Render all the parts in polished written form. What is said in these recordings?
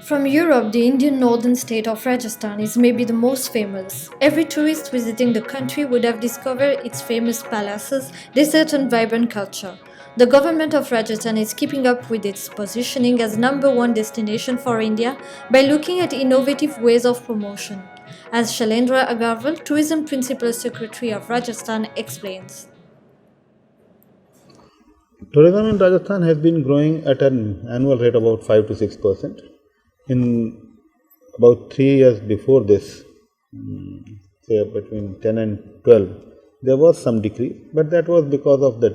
From Europe, the Indian northern state of Rajasthan is maybe the most famous. Every tourist visiting the country would have discovered its famous palaces, desert, and vibrant culture. The government of Rajasthan is keeping up with its positioning as number one destination for India by looking at innovative ways of promotion. As Shailendra Agarwal, Tourism Principal Secretary of Rajasthan, explains. Tourism in Rajasthan has been growing at an annual rate about 5 to 6%. In about 3 years before this, say between 10 and 12, there was some decrease, but that was because of the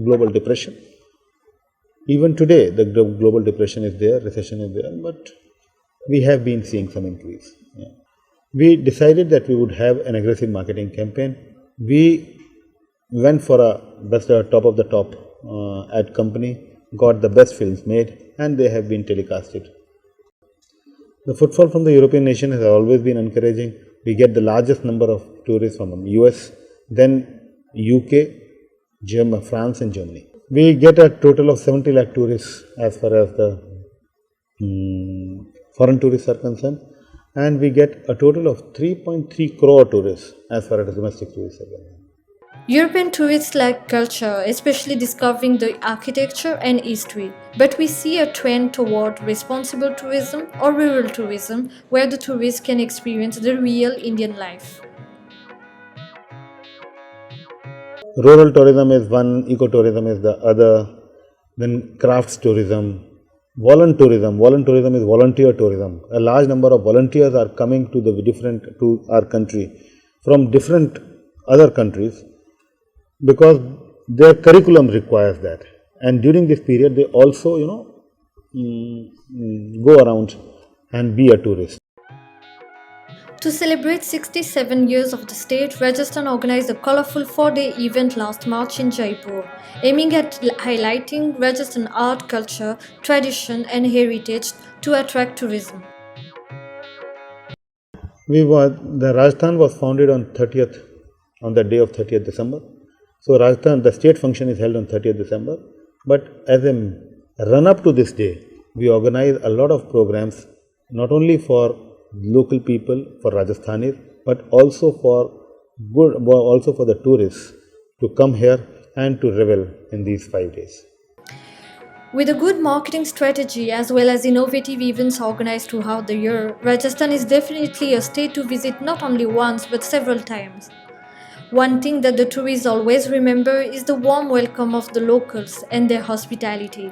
global depression. Even today, the global depression is there, recession is there, but we have been seeing some increase. Yeah. We decided that we would have an aggressive marketing campaign. We went for a best top of the top ad company, got the best films made, and they have been telecasted. The footfall from the European nation has always been encouraging. We get the largest number of tourists from US, then UK, Germany, France and Germany. We get a total of 70 lakh tourists as far as the foreign tourists are concerned, and we get a total of 3.3 crore tourists as far as domestic tourists are concerned. European tourists like culture, especially discovering the architecture and history, but we see a trend toward responsible tourism or rural tourism where the tourist can experience the real Indian life. Rural tourism is one, ecotourism is the other, then crafts tourism, voluntourism. Voluntourism is volunteer tourism. A large number of volunteers are coming to our country from different other countries because their curriculum requires that. And during this period, they also, go around and be a tourist. To celebrate 67 years of the state, Rajasthan organized a colorful 4-day event last March in Jaipur, aiming at highlighting Rajasthan art, culture, tradition, and heritage to attract tourism. The Rajasthan was founded on the day of 30th December. So Rajasthan, the state function is held on 30th December. But as a run up to this day, we organize a lot of programs, not only for local people, for Rajasthanis, but also for the tourists to come here and to revel in these 5 days. With a good marketing strategy as well as innovative events organized throughout the year, Rajasthan is definitely a state to visit not only once but several times. One thing that the tourists always remember is the warm welcome of the locals and their hospitality.